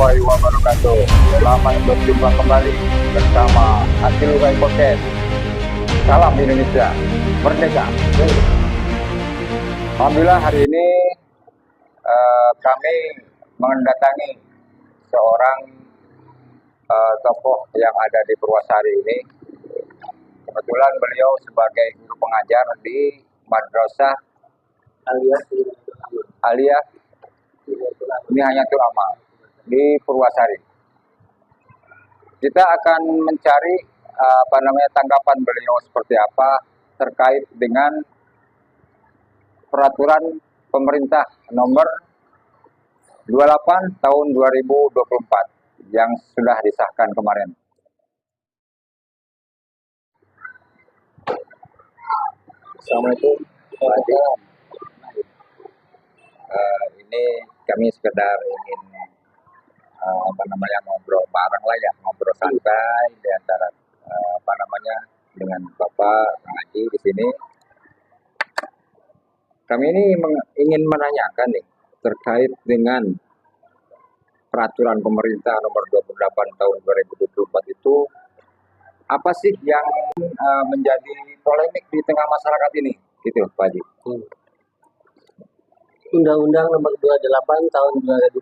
warahmatullahi wabarakatuh. Selamat berjumpa kembali bersama Hatilugai Podcast. Salam Indonesia, merdeka. Alhamdulillah hari ini kami mendatangi seorang tokoh yang ada di Purwasari ini. Kebetulan beliau sebagai guru pengajar di Madrasah Aliyah ini hanya Amal di Purwasari. Kita akan mencari tanggapan beliau seperti apa terkait dengan peraturan pemerintah nomor 28 tahun 2024 yang sudah disahkan kemarin. Assalamualaikum. Ini kami sekedar ingin ngobrol bareng lah ya, ngobrol santai di antara dengan Bapak Haji di sini. Kami ini ingin menanyakan nih terkait dengan peraturan pemerintah nomor 28 tahun 2024 itu apa sih yang menjadi polemik di tengah masyarakat ini, gitu Pak Haji? Undang-Undang nomor 28 tahun 2024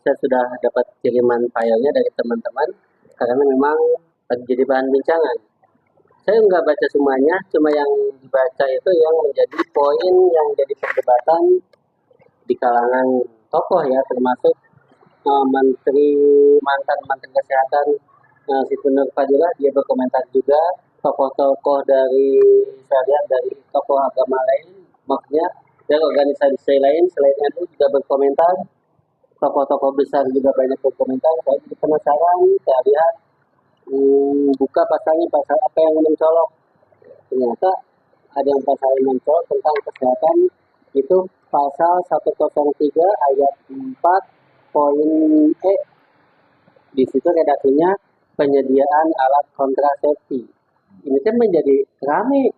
saya sudah dapat kiriman filenya dari teman-teman karena memang jadi bahan bincangan. Saya nggak baca semuanya, cuma yang dibaca itu yang menjadi poin yang jadi perdebatan di kalangan tokoh ya, termasuk mantan Menteri Kesehatan Siti Nur Fadila, dia berkomentar juga, tokoh-tokoh dari saya lihat dari tokoh agama lain, maksudnya dan organisasi lain selain NU juga berkomentar, tokoh-tokoh besar juga banyak berkomentar. Saya jadi penasaran, saya lihat buka pasalnya, pasal apa yang mencolok. Ternyata ada yang pasal yang mencolok tentang kesehatan, itu pasal 103 ayat 4 poin E. Di situ redaksinya penyediaan alat kontrasepsi. Ini kan menjadi ramai.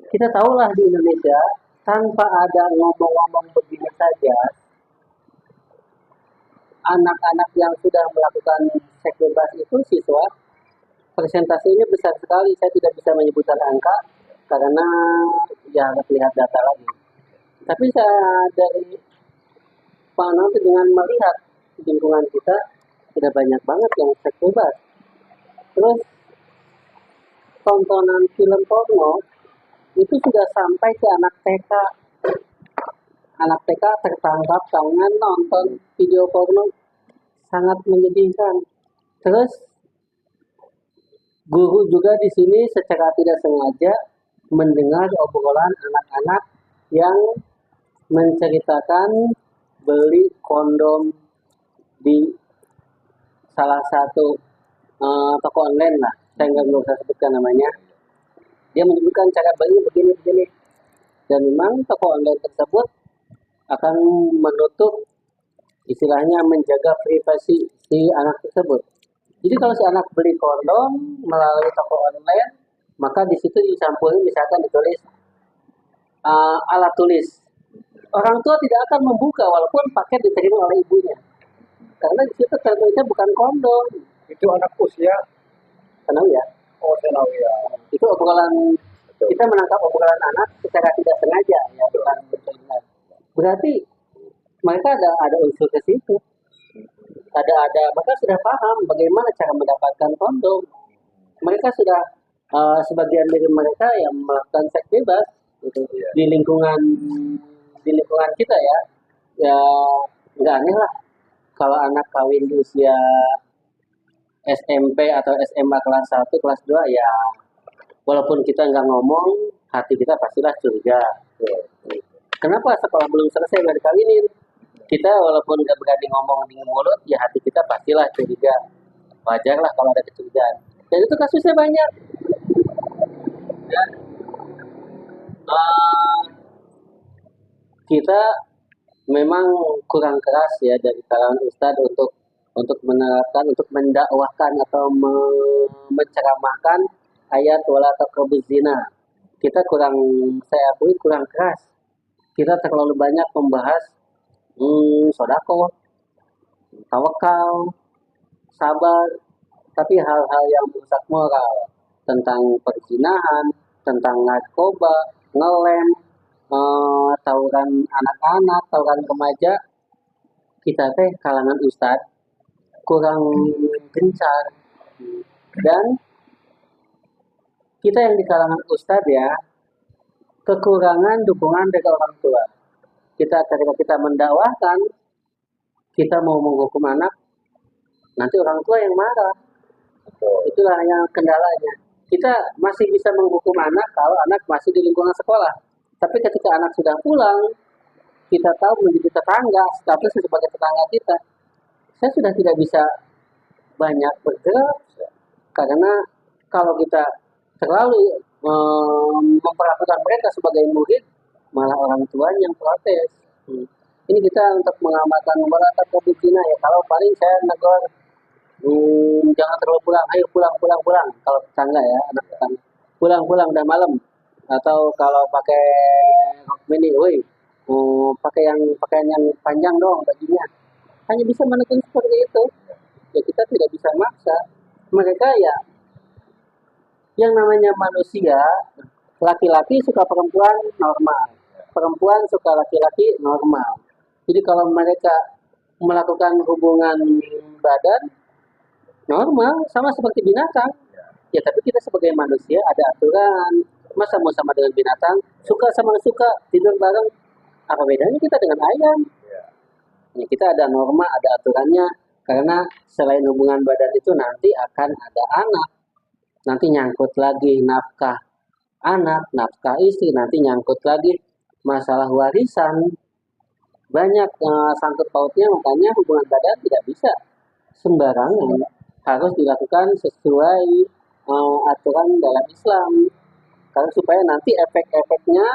Kita tahulah di Indonesia tanpa ada ngomong-ngomong begini saja, anak-anak yang sudah melakukan seks bebas itu siswa, presentasinya besar sekali. Saya tidak bisa menyebutkan angka karena ya harus lihat data lagi. Tapi saya dari dengan melihat lingkungan kita sudah banyak banget yang seks bebas. Terus tontonan film porno itu sudah sampai ke anak TK. Anak TK tertangkap tangan nonton video porno, sangat menyedihkan. Terus guru juga di sini secara tidak sengaja mendengar obrolan anak-anak yang menceritakan beli kondom di salah satu toko online lah. Saya nggak bisa sebutkan namanya. Dia menyebutkan cara beli begini-begini. Dan memang toko online tersebut akan menutup, istilahnya menjaga privasi si anak tersebut. Jadi kalau si anak beli kondom melalui toko online, maka di situ dicampuri misalkan ditulis alat tulis. Orang tua tidak akan membuka walaupun paket diterima oleh ibunya. Karena di situ tertulisnya bukan kondom. Itu anak usia Kenal ya? Oh, tahu ya. Itu obrolan, kita menangkap obrolan anak secara tidak sengaja ya, bukan benar. Berarti mereka ada unsur ke situ. Mereka sudah paham bagaimana cara mendapatkan kondom. Mereka sudah sebagian dari mereka yang melakukan seks bebas gitu. Di lingkungan kita ya nggak aneh lah kalau anak kawin di usia SMP atau SMA kelas 1, kelas 2 ya walaupun kita nggak ngomong, hati kita pastilah curiga. Kenapa sekolah belum selesai nggak dikawinin? Kita walaupun nggak berani ngomong di mulut, ya hati kita pastilah curiga. Wajar lah kalau ada kecurigaan. Dan itu kasusnya banyak. Dan kita memang kurang keras ya dari kalangan ustadz untuk menerapkan, untuk mendakwahkan atau menceramahkan ayat wala taqrabuz zina. Kita saya akui kurang keras. Kita terlalu banyak membahas sodako, tawakal, sabar, tapi hal-hal yang merusak moral tentang perzinahan, tentang narkoba, ngelem, tawuran anak-anak, tawuran remaja, kita teh kalangan ustadz kurang gencar. Dan kita yang di kalangan ustadz ya, kekurangan dukungan dari orang tua. Kita ketika kita mendakwahkan, kita mau menghukum anak, nanti orang tua yang marah. Itulah yang kendalanya. Kita masih bisa menghukum anak kalau anak masih di lingkungan sekolah. Tapi ketika anak sudah pulang, kita tahu menjadi tetangga, statusnya sebagai tetangga kita, saya sudah tidak bisa banyak bergerak. Karena kalau kita terlalu memperlakukan mereka sebagai murid, malah orang tuanya yang protes. Ini kita untuk mengamalkan melatih publikina ya. Kalau paling saya negor, jangan terlalu pulang, ayo pulang. Kalau tetangga ya, anak tetangga, pulang udah malam. Atau kalau pakai rok mini, woi, pakai pakaian yang panjang dong bajunya. Hanya bisa menekan seperti itu. Ya kita tidak bisa maksa. Mereka ya, yang namanya manusia, laki-laki suka perempuan normal, perempuan suka laki-laki normal. Jadi kalau mereka melakukan hubungan badan normal, sama seperti binatang. Ya tapi kita sebagai manusia ada aturan. Masa mau sama dengan binatang, suka sama suka, tidur bareng, apa bedanya kita dengan ayam? Ya, kita ada norma, ada aturannya. Karena selain hubungan badan itu nanti akan ada anak. Nanti nyangkut lagi nafkah anak, nafkah istri, nanti nyangkut lagi masalah warisan. Banyak sangkut pautnya, makanya hubungan badan tidak bisa sembarangan. Harus dilakukan sesuai aturan dalam Islam. Karena supaya nanti efek-efeknya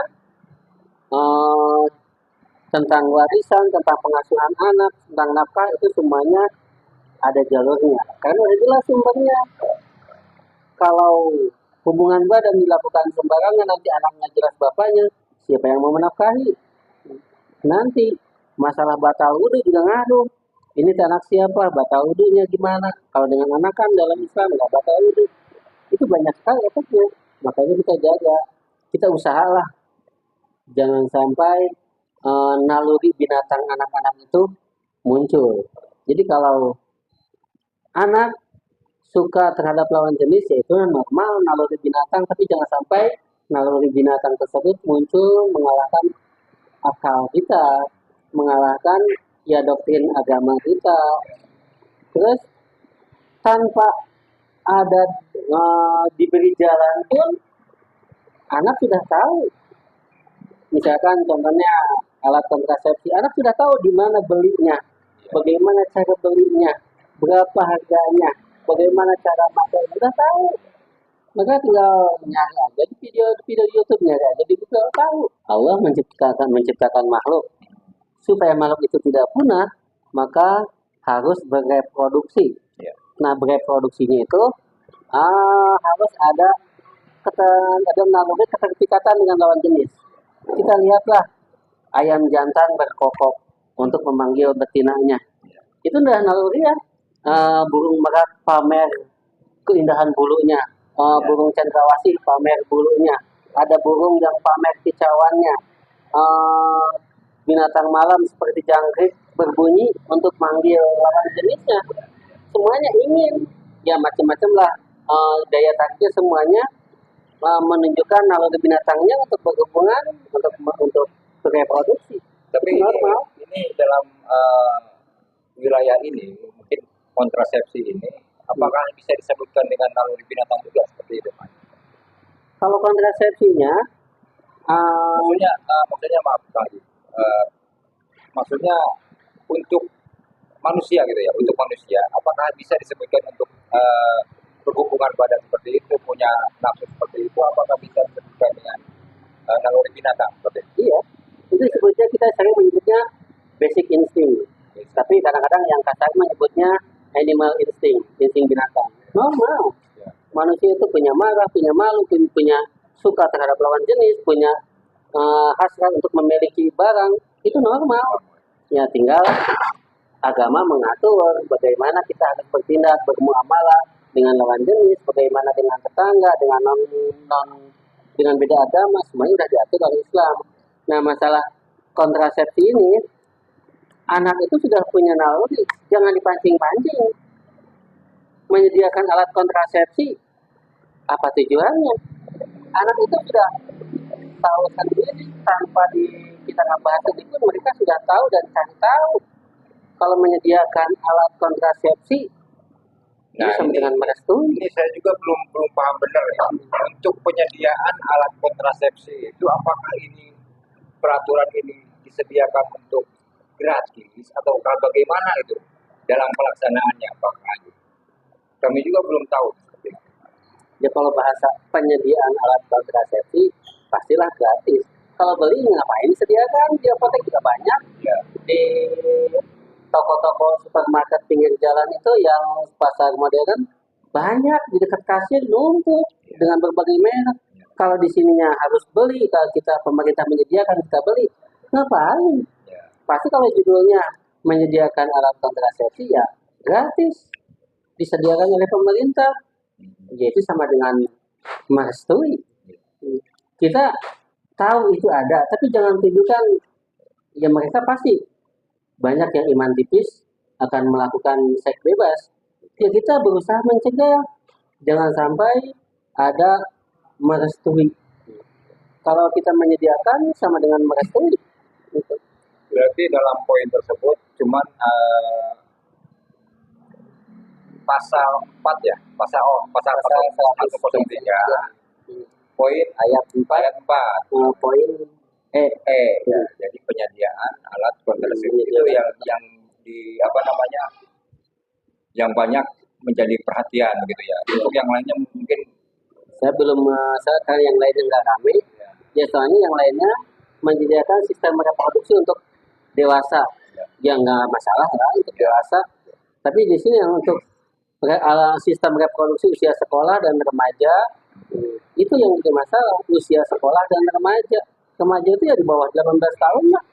tentang warisan, tentang pengasuhan anak, tentang nafkah itu semuanya ada jalurnya. Karena udah jelas sumbernya. Kalau hubungan badan dilakukan sembarangan, nanti anak nggak jelas bapaknya, siapa yang mau menafkahi? Nanti masalah batal wudhu juga ngaruh. Ini anak siapa? Batal wudhunya gimana? Kalau dengan anak kan dalam Islam nggak batal wudhu. Itu banyak sekali efeknya. Makanya kita jaga, kita usahalah jangan sampai naluri binatang anak-anak itu muncul. Jadi kalau anak suka terhadap lawan jenis, ya itu normal naluri binatang, tapi jangan sampai naluri binatang tersebut muncul mengalahkan akal kita, mengalahkan ya doktrin agama kita. Terus tanpa ada diberi jalan pun anak sudah tahu. Misalkan contohnya alat kontrasepsi, anak sudah tahu di mana belinya, bagaimana cara belinya, berapa harganya, bagaimana cara pakai, sudah tahu. Maka tinggal nyari aja di video YouTube, nyari aja di Google, tahu. Allah menciptakan makhluk supaya makhluk itu tidak punah, maka harus bereproduksi. Nah, bereproduksinya itu harus ada naluri keterikatan dengan lawan jenis. Kita lihatlah ayam jantan berkokok untuk memanggil betinanya. Itu udah naluri ya. Burung merak pamer keindahan bulunya. Burung cendrawasih pamer bulunya. Ada burung yang pamer kicauannya. Binatang malam seperti jangkrik berbunyi untuk manggil lawan jenisnya. Semuanya ingin, ya macam-macam lah daya tariknya semuanya menunjukkan naluri binatangnya untuk berhubungan, untuk bereproduksi. Tapi normal. Ini dalam wilayah ini, mungkin kontrasepsi ini, apakah bisa disebutkan dengan naluri binatang juga seperti itu, Pak? Kalau kontrasepsinya, maksudnya maaf kali, maksudnya untuk manusia gitu ya, untuk manusia, apakah bisa disebutkan untuk berhubungan badan seperti itu, punya nafsu seperti itu, apakah bisa disebutkan dengan naluri binatang seperti itu? iya, itu sebutnya kita sering menyebutnya basic instinct. Tapi kadang-kadang yang kasar menyebutnya animal instinct, insting binatang. Normal. Manusia itu punya marah, punya malu, punya suka terhadap lawan jenis, punya hasrat untuk memiliki barang, itu normal. Ya tinggal agama mengatur bagaimana kita harus bertindak, bermuamalah dengan lawan jenis, bagaimana dengan tetangga, dengan non dengan beda agama, semuanya sudah diatur oleh Islam. Nah, masalah kontrasepsi ini, anak itu sudah punya naluri, jangan dipancing-pancing. Menyediakan alat kontrasepsi, apa tujuannya? Anak itu sudah tahu sendiri tanpa kita nggak bahas itu pun mereka sudah tahu dan cari tahu kalau menyediakan alat kontrasepsi Nah, sama dengan merestui. ini saya juga belum paham benar ya. Untuk penyediaan alat kontrasepsi itu apakah ini peraturan ini disediakan untuk gratis atau bagaimana itu dalam pelaksanaannya apakah itu? Kami juga belum tahu. Ya kalau bahasa penyediaan alat kontrasepsi pastilah gratis. Kalau beli ngapain disediakan? Di apotek juga banyak. Ya. Di toko-toko supermarket pinggir jalan itu yang pasar modern banyak di dekat kasir numpuk dengan berbagai merek. Kalau di sininya harus beli, kalau kita pemerintah menyediakan kita beli, ngapain? Ya. Pasti kalau judulnya menyediakan alat kontrasepsi ya gratis, disediakan oleh pemerintah, yaitu sama dengan merestui. Kita tahu itu ada, tapi jangan tunjukkan. Ya mereka pasti banyak yang iman tipis akan melakukan seks bebas. Ya kita berusaha mencegah, jangan sampai ada merestui. Kalau kita menyediakan sama dengan merestui. Gitu. Berarti dalam poin tersebut cuman pasal 4 ya, pasal 103 poin ayat 4 poin ya. Jadi penyediaan alat kontrasepsi itu yang di apa namanya yang banyak menjadi perhatian gitu ya. Untuk yang lainnya mungkin saya belum karena yang lainnya nggak rame ya, soalnya yang lainnya menyediakan sistem reproduksi untuk dewasa ya nggak masalah lah untuk dewasa, tapi di sini yang untuk sistem reproduksi usia sekolah dan remaja itu yang jadi masalah. Usia sekolah dan remaja itu ya di bawah 18 tahun lah,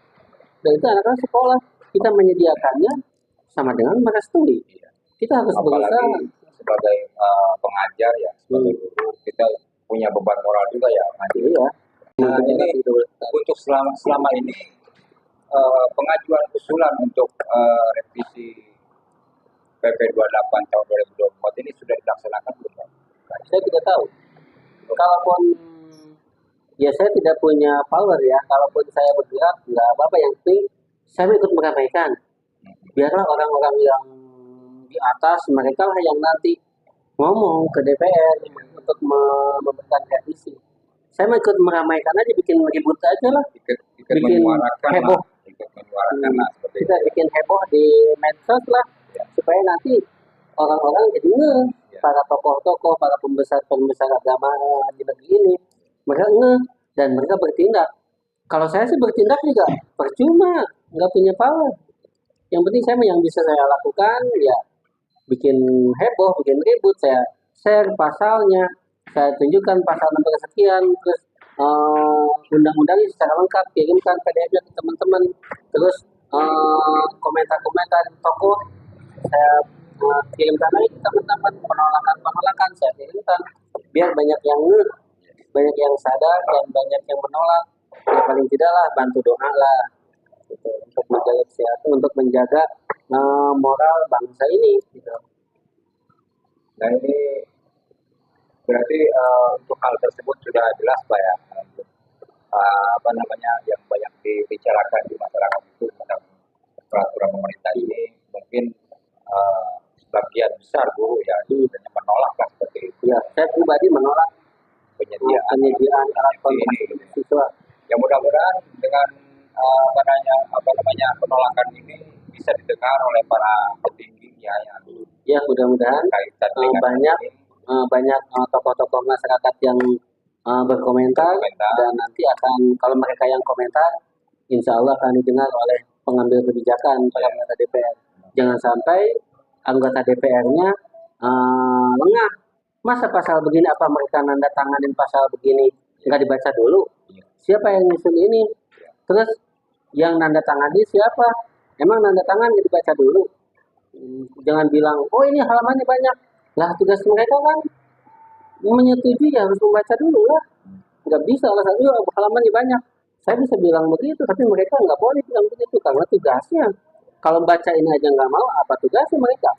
dan itu anak-anak sekolah. Kita menyediakannya sama dengan merestui. Kita harus berusaha sebagai pengajar ya, sebagai guru kita punya beban moral juga ya. Iya. Nah, ini untuk selama ini pengajuan usulan untuk revisi PP 28 tahun 2024 ini sudah dilaksanakan belum? Saya tidak tahu. Kalaupun ya saya tidak punya power ya, kalaupun saya bergerak nggak apa-apa, yang penting saya ikut meramaikan. Biarlah orang-orang yang di atas, mereka lah yang nanti ngomong ke DPR untuk memberikan revisi. Saya mau ikut meramaikan aja, bikin ribut aja lah, bikin heboh. Kita bikin heboh di medsos lah, supaya nanti orang-orang jadi para tokoh-tokoh, para pembesar agama di negeri ini, mereka dan mereka bertindak. Kalau saya sih bertindak juga percuma, nggak punya power. Yang penting yang bisa saya lakukan ya bikin heboh, bikin ribut, saya share pasalnya, saya tunjukkan pasal nomor sekian, terus undang-undangnya secara lengkap, kirimkan PDF-nya ke teman-teman, terus komentar-komentar tokoh saya kirimkan lagi ke teman-teman, penolakan saya kirimkan, biar banyak yang sadar dan banyak yang menolak. Ya paling tidak lah bantu doa lah gitu, untuk menjaga kesehatan, untuk menjaga moral bangsa ini gitu. Nah ini berarti untuk hal tersebut sudah jelas Pak ya, untuk apa namanya yang banyak dibicarakan di masyarakat itu tentang peraturan pemerintah ini, mungkin sebagian besar guru ya sebenarnya menolak lah seperti itu. Ya, saya pribadi menolak penyediaan alat kontrasepsi siswa. Ya mudah-mudahan dengan apa namanya penolakan ini bisa didengar oleh para petinggi ya mudah-mudahan banyak tokoh-tokoh masyarakat yang berkomentar, dan nanti akan, kalau mereka yang komentar, insya Allah akan didengar oleh pengambil kebijakan para anggota DPR. Jangan sampai anggota DPR-nya lengah. Masa pasal begini, apa mereka nanda tanganin pasal begini nggak dibaca dulu? Siapa yang nyusun ini? Terus yang nanda tangani siapa? Emang tanda tangan dibaca dulu. Jangan bilang, oh ini halamannya banyak. Lah tugas mereka kan menyetujui ya harus membaca dulu lah. Nggak bisa alasan itu halamannya banyak. Saya bisa bilang begitu, tapi mereka nggak boleh bilang begitu karena tugasnya. Kalau baca ini aja nggak mau, apa tugasnya mereka?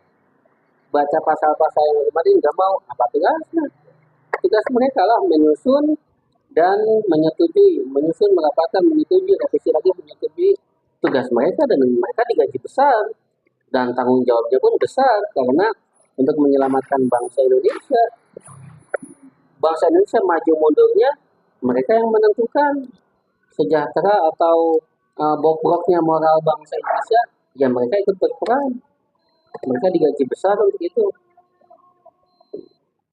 Baca pasal-pasal yang kemarin nggak mau, apa tugasnya? Tugas mereka lah menyusun dan menyetujui, menyusun, merapatkan, menyetujui, revisi lagi, menyetujui. Tugas mereka dan mereka digaji besar dan tanggung jawabnya pun besar karena untuk menyelamatkan bangsa Indonesia. Bangsa Indonesia maju mundurnya mereka yang menentukan, sejahtera atau bobroknya moral bangsa Indonesia, ya mereka ikut berperan. Mereka digaji besar untuk itu.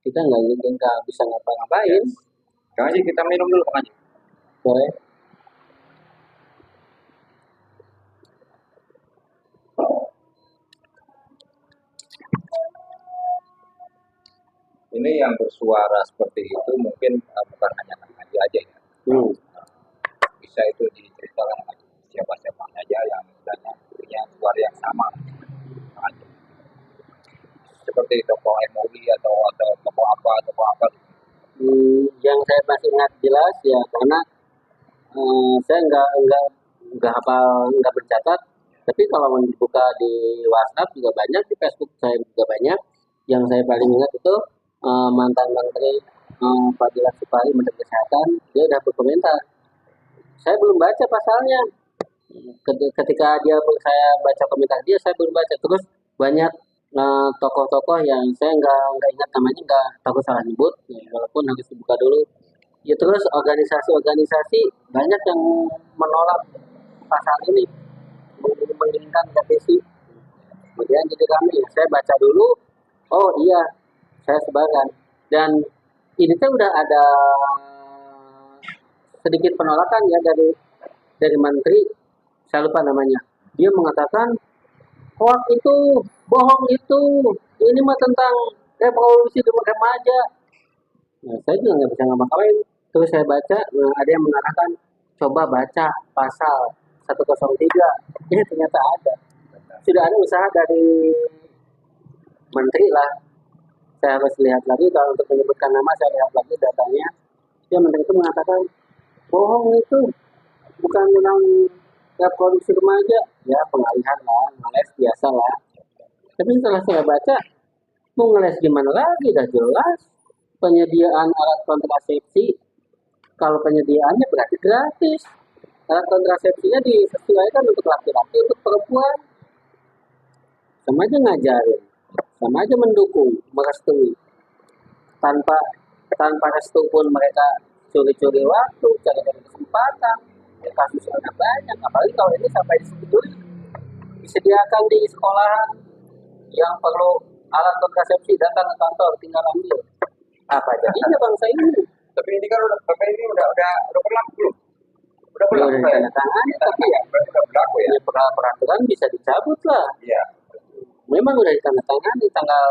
Kita nggak bisa ngapa-ngapain. Kang Haji, kita minum dulu Kang Haji. Boleh. Ini yang bersuara seperti itu mungkin bukan hanya Kang Haji aja ya. Bisa itu diceritakan siapa-siapa aja yang sebenarnya punya suara yang sama. Kang Haji. Seperti tokoh MUI atau tokoh apa. Yang saya masih ingat jelas ya karena saya nggak hafal, nggak mencatat. Tapi kalau dibuka di WhatsApp juga banyak, di Facebook saya juga banyak. Yang saya paling ingat itu mantan Menteri Fadila Supari, Menteri Kesehatan, dia udah berkomentar. Saya belum baca pasalnya. Ketika saya baca komentar dia, saya belum baca. Terus banyak tokoh-tokoh yang saya nggak ingat namanya, nggak takut salah nyebut, ya, walaupun harus dibuka dulu. Ya terus organisasi-organisasi banyak yang menolak pasal ini, menginginkan revisi. Kemudian jadi kami, saya baca dulu, oh iya, saya sebarkan. Dan ini tuh udah ada sedikit penolakan ya dari menteri, saya lupa namanya. Dia mengatakan hoax itu, bohong itu, ini mah tentang revolusi remaja. Nah, saya juga nggak bisa ngapa-ngapain. Terus saya baca, ada yang mengatakan coba baca pasal 103. Ini ternyata ada. Sudah ada usaha dari menteri lah. Saya harus lihat lagi, kalau untuk menyebutkan nama saya lihat lagi datanya. Dia menteri itu mengatakan bohong itu, bukan tentang reproduksi remaja. Ya pengalihan lah, ngeles biasa lah. Tapi setelah saya baca, mau ngeles gimana lagi, dah jelas. Penyediaan alat kontrasepsi, kalau penyediaannya berarti gratis. Alat kontrasepsinya disesuaikan untuk laki-laki, untuk perempuan. Sama aja ngajarin, sama aja mendukung, merestui. Tanpa restu pun mereka curi-curi waktu, cari-cari kesempatan. Kasusnya banyak, apalagi kalau ini sampai disetujui, disediakan di sekolahan yang perlu alat kontrasepsi, datang ke kantor tinggal ambil. Apa jadinya bangsa ini? Tapi ini kan udah berlaku belum? Udah Udah berlaku ya? ditandatangani, tapi ya Udah berlaku ya? peraturan bisa dicabut lah. Iya. Memang udah ditandatangani tanggal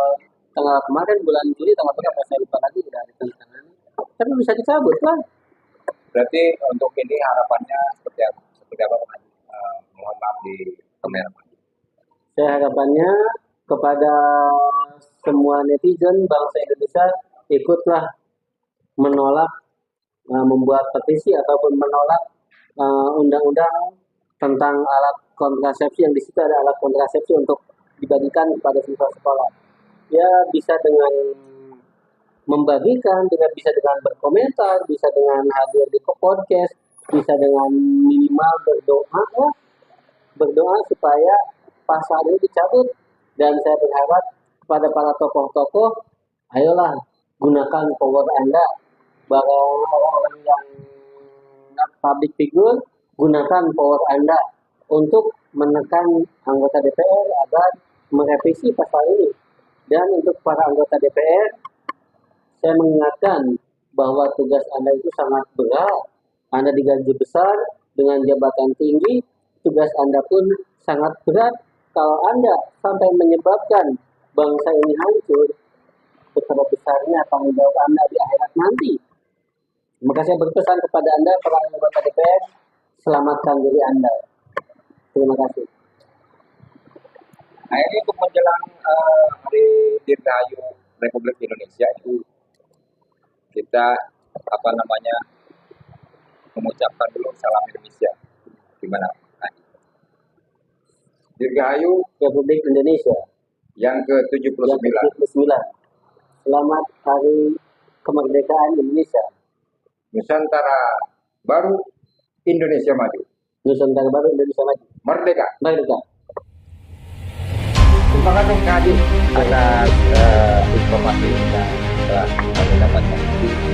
kemarin bulan Juli, tanggal berapa saya lupa lagi, udah ditandatangani. Tapi bisa dicabut lah. Berarti untuk ini harapannya seperti apa Pak Haji? Mohon maaf di kamera. Saya harapannya kepada semua netizen bangsa Indonesia ikutlah menolak, membuat petisi ataupun menolak undang-undang tentang alat kontrasepsi, yang di situ ada alat kontrasepsi untuk dibagikan kepada siswa sekolah. Ya bisa dengan membagikan, bisa dengan berkomentar, bisa dengan hadir di podcast, bisa dengan minimal berdoa supaya pasal ini dicabut. Dan saya berharap kepada para tokoh-tokoh, ayolah gunakan power Anda, orang-orang yang public figure, gunakan power Anda untuk menekan anggota DPR agar merevisi pasal ini. Dan untuk para anggota DPR, saya mengingatkan bahwa tugas Anda itu sangat berat. Anda digaji besar dengan jabatan tinggi, tugas Anda pun sangat berat. Kalau Anda sampai menyebabkan bangsa ini hancur, betapa besarnya tanggung jawab Anda di akhirat nanti. Maka saya berpesan kepada Anda, para anggota DPR, selamatkan diri Anda. Terima kasih. Nah, ini untuk menjelang Hari Dirgahayu Republik Indonesia itu kita apa namanya mengucapkan dulu salam Indonesia gimana? Nah, Dirgahayu Republik Indonesia yang yang ke-79. ke-79. Selamat Hari Kemerdekaan Indonesia. Nusantara baru, Indonesia maju. Nusantara baru Indonesia maju. Merdeka. Merdeka. Terima kasih Kak Haji atas informasi yang telah kami dapatkan.